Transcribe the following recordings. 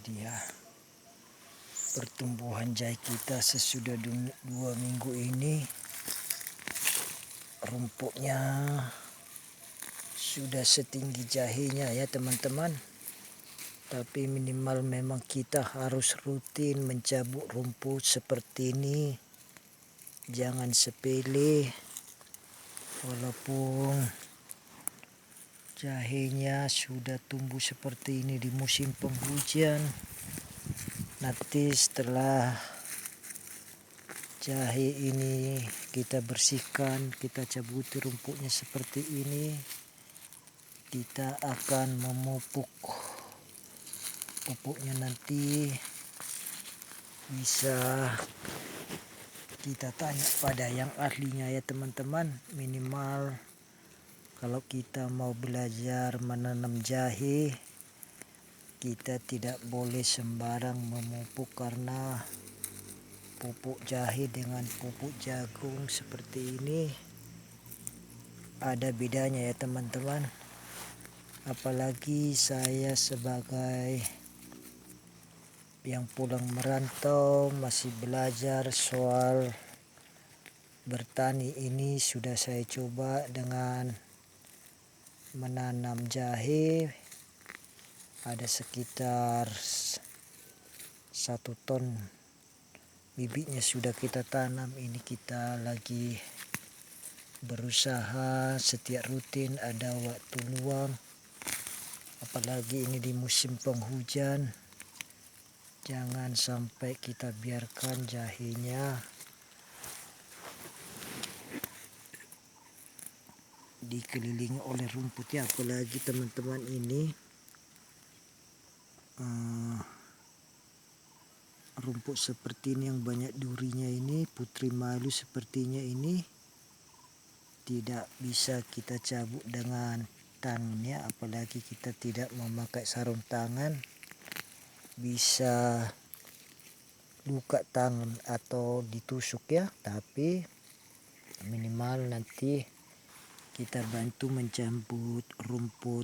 dia pertumbuhan jahe kita sesudah 2 minggu ini. Rumputnya sudah setinggi jahenya ya teman-teman. Tapi minimal memang kita harus rutin mencabut rumput seperti ini. Jangan sepele. Walaupun jahenya sudah tumbuh seperti ini di musim penghujan, nanti setelah jahe ini kita bersihkan, kita cabuti rumputnya seperti ini, kita akan memupuk. Pupuknya nanti bisa kita tanya pada yang ahlinya ya teman-teman. Minimal kalau kita mau belajar menanam jahe, kita tidak boleh sembarang memupuk, karena pupuk jahe dengan pupuk jagung seperti ini ada bedanya ya teman-teman. Apalagi saya sebagai yang pulang merantau masih belajar soal bertani ini, sudah saya coba dengan menanam jahe. Ada sekitar 1 ton bibitnya sudah kita tanam. Ini kita lagi berusaha setiap rutin ada waktu luang, apalagi ini di musim penghujan. Jangan sampai kita biarkan jahenya dikelilingi oleh rumput ya. Apalagi teman-teman ini rumput seperti ini yang banyak durinya ini, putri malu sepertinya ini, tidak bisa kita cabut dengan tangan ya. Apalagi kita tidak memakai sarung tangan, bisa luka tangan atau ditusuk ya. Tapi minimal nanti kita bantu mencabut rumput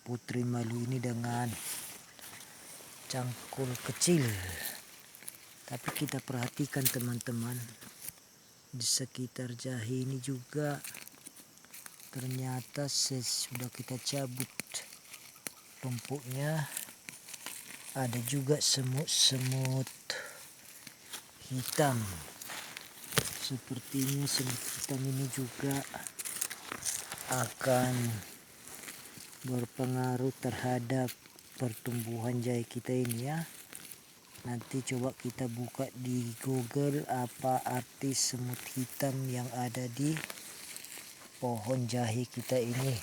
putri malu ini dengan cangkul kecil. Tapi kita perhatikan teman-teman, di sekitar jahe ini juga ternyata sesudah kita cabut rumputnya ada juga semut-semut hitam. Sepertinya semut hitam ini juga akan berpengaruh terhadap pertumbuhan jahe kita ini ya. Nanti coba kita buka di Google apa arti semut hitam yang ada di pohon jahe kita ini.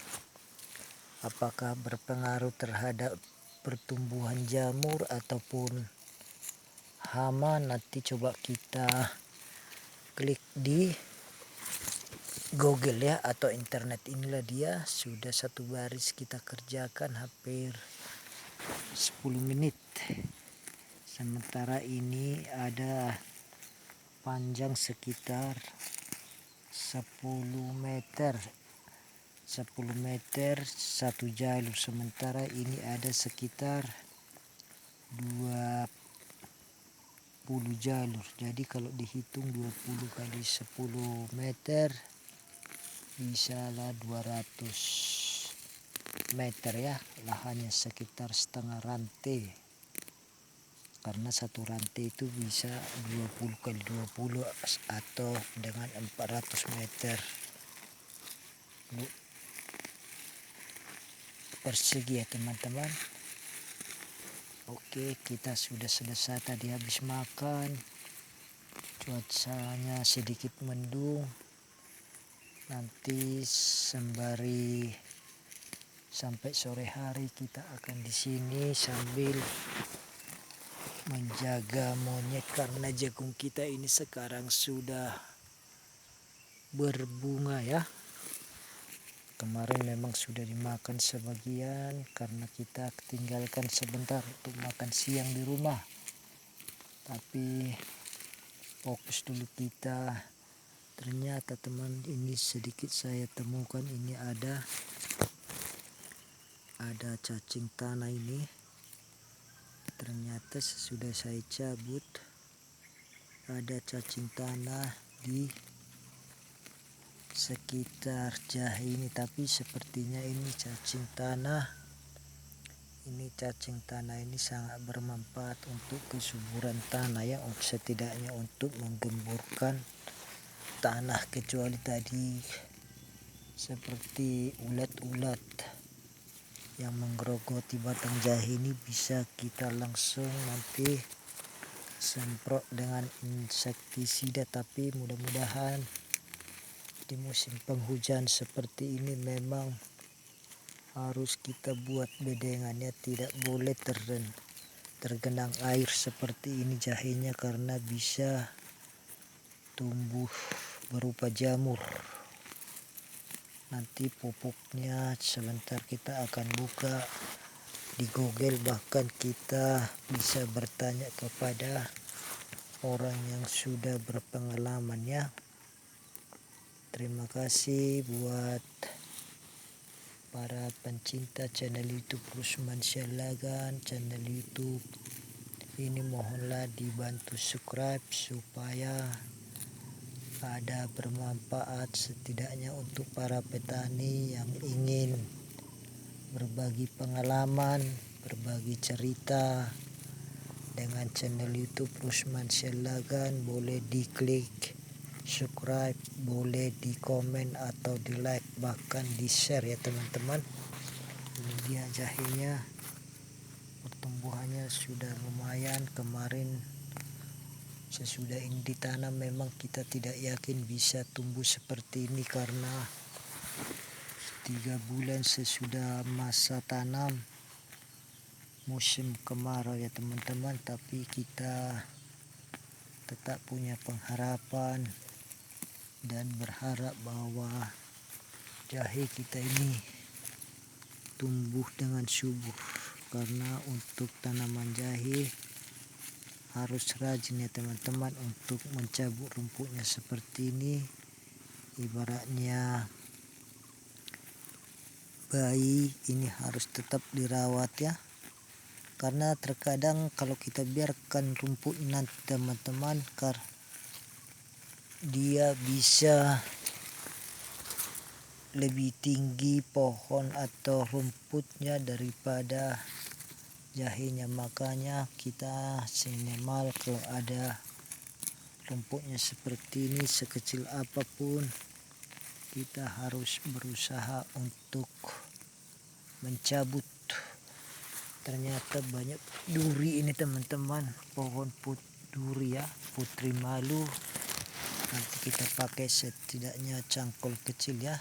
Apakah berpengaruh terhadap pertumbuhan jamur ataupun hama? Nanti coba kita klik di Google ya, atau internet. Inilah dia, sudah 1 baris kita kerjakan hampir 10 menit. Sementara ini ada panjang sekitar 10 meter 1 jalur, sementara ini ada sekitar 20 jalur. Jadi kalau dihitung 20 kali 10 meter bisalah 200 meter ya. Lahannya sekitar setengah rantai, karena 1 rantai itu bisa 20 kali 20 atau dengan 400 meter persegi ya teman-teman. Oke, kita sudah selesai tadi habis makan. Cuacanya sedikit mendung. Nanti sembari sampai sore hari kita akan di sini sambil menjaga monyet, karena jagung kita ini sekarang sudah berbunga ya. Kemarin memang sudah dimakan sebagian karena kita tinggalkan sebentar untuk makan siang di rumah. Tapi fokus dulu kita. Ternyata teman, ini sedikit saya temukan, ini ada cacing tanah ini. ternyata sesudah saya cabut ada cacing tanah di sekitar jahe ini, tapi sepertinya ini cacing tanah. Ini cacing tanah ini sangat bermanfaat untuk kesuburan tanah ya, setidaknya untuk menggemburkan tanah, kecuali tadi seperti ulat-ulat yang menggerogoti batang jahe ini, bisa kita langsung nanti semprot dengan insektisida. Tapi mudah-mudahan di musim penghujan seperti ini memang harus kita buat bedengannya, tidak boleh tergenang air seperti ini jahenya, karena bisa tumbuh berupa jamur. Nanti pupuknya sebentar kita akan buka di Google, bahkan kita bisa bertanya kepada orang yang sudah berpengalaman ya. Terima kasih buat para pencinta channel YouTube Rusman Syahlagan. Channel YouTube ini mohonlah dibantu subscribe supaya ada bermanfaat setidaknya untuk para petani yang ingin berbagi pengalaman, berbagi cerita dengan channel YouTube Rusman Syahlagan. Boleh diklik subscribe, boleh di komen atau di like, bahkan di share ya teman-teman. Ini dia jahenya, pertumbuhannya sudah lumayan. Kemarin sesudah ini ditanam memang kita tidak yakin bisa tumbuh seperti ini, karena 3 bulan sesudah masa tanam musim kemarau ya teman-teman. Tapi kita tetap punya pengharapan dan berharap bahwa jahe kita ini tumbuh dengan subur, karena untuk tanaman jahe harus rajin ya teman-teman untuk mencabut rumputnya seperti ini. Ibaratnya bayi ini harus tetap dirawat ya, karena terkadang kalau kita biarkan rumput nanti teman-teman, dia bisa lebih tinggi pohon atau rumputnya daripada jahenya. Makanya kita minimal kalau ada rumputnya seperti ini, sekecil apapun kita harus berusaha untuk mencabut. Ternyata banyak duri ini teman-teman, pohon duri ya, putri malu. Nanti kita pakai setidaknya cangkul kecil ya,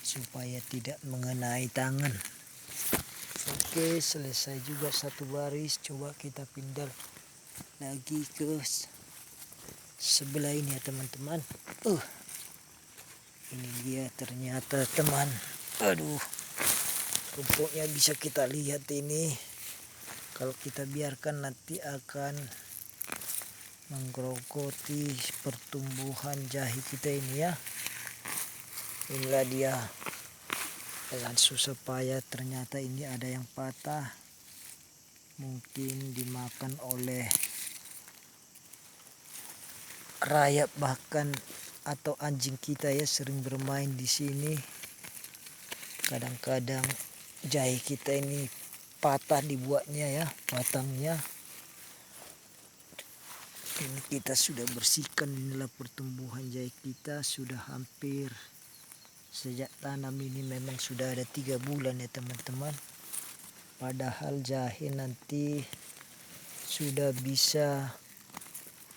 supaya tidak mengenai tangan. Oke, selesai juga satu baris. Coba kita pindah lagi ke sebelah ini ya teman-teman. Ini dia ternyata teman. Aduh, rumputnya bisa kita lihat ini. Kalau kita biarkan nanti akan menggerogoti pertumbuhan jahe kita ini ya. Inilah dia, dengan susah payah ternyata ini ada yang patah, mungkin dimakan oleh rayap bahkan atau anjing kita ya, sering bermain di sini. Kadang-kadang jahe kita ini patah dibuatnya ya, batangnya. Ini kita sudah bersihkan. Inilah pertumbuhan jahe kita sudah hampir, sejak tanam ini memang sudah ada 3 bulan ya teman-teman. Padahal jahe nanti sudah bisa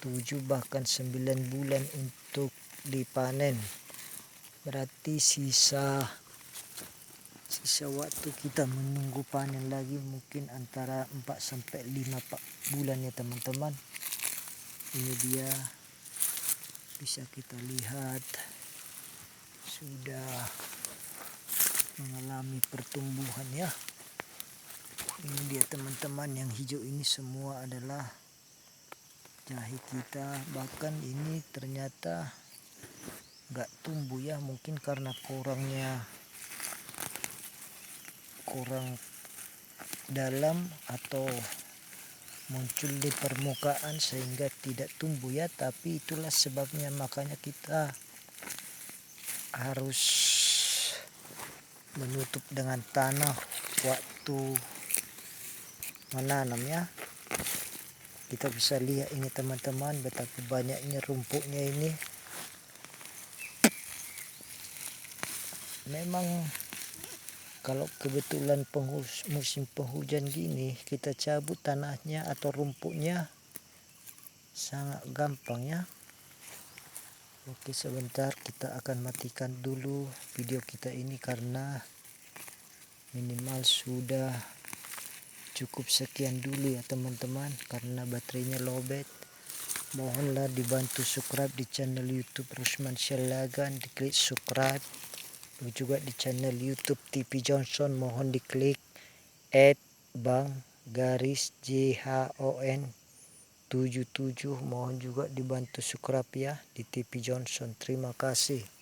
7 bahkan 9 bulan untuk dipanen. Berarti sisa waktu kita menunggu panen lagi mungkin antara 4 sampai 5 bulan ya teman-teman. Ini dia, bisa kita lihat sudah mengalami pertumbuhan ya. Ini dia teman-teman, yang hijau ini semua adalah jahe kita. Bahkan ini ternyata nggak tumbuh ya, mungkin karena kurang dalam atau muncul di permukaan sehingga tidak tumbuh ya. Tapi itulah sebabnya, makanya kita harus menutup dengan tanah waktu menanam ya. Kita bisa lihat ini teman-teman, betapa banyaknya rumputnya ini. Memang kalau kebetulan musim penghujan gini, kita cabut tanahnya atau rumputnya sangat gampang ya. Oke, sebentar kita akan matikan dulu video kita ini karena minimal sudah cukup sekian dulu ya teman-teman, karena baterainya lowbat. Mohonlah dibantu subscribe di channel YouTube Rusman Syalagan, diklik subscribe. Juga di channel YouTube TV Johnson mohon diklik @bang garis JHON 77. Mohon juga dibantu subscribe ya di TV Johnson. Terima kasih.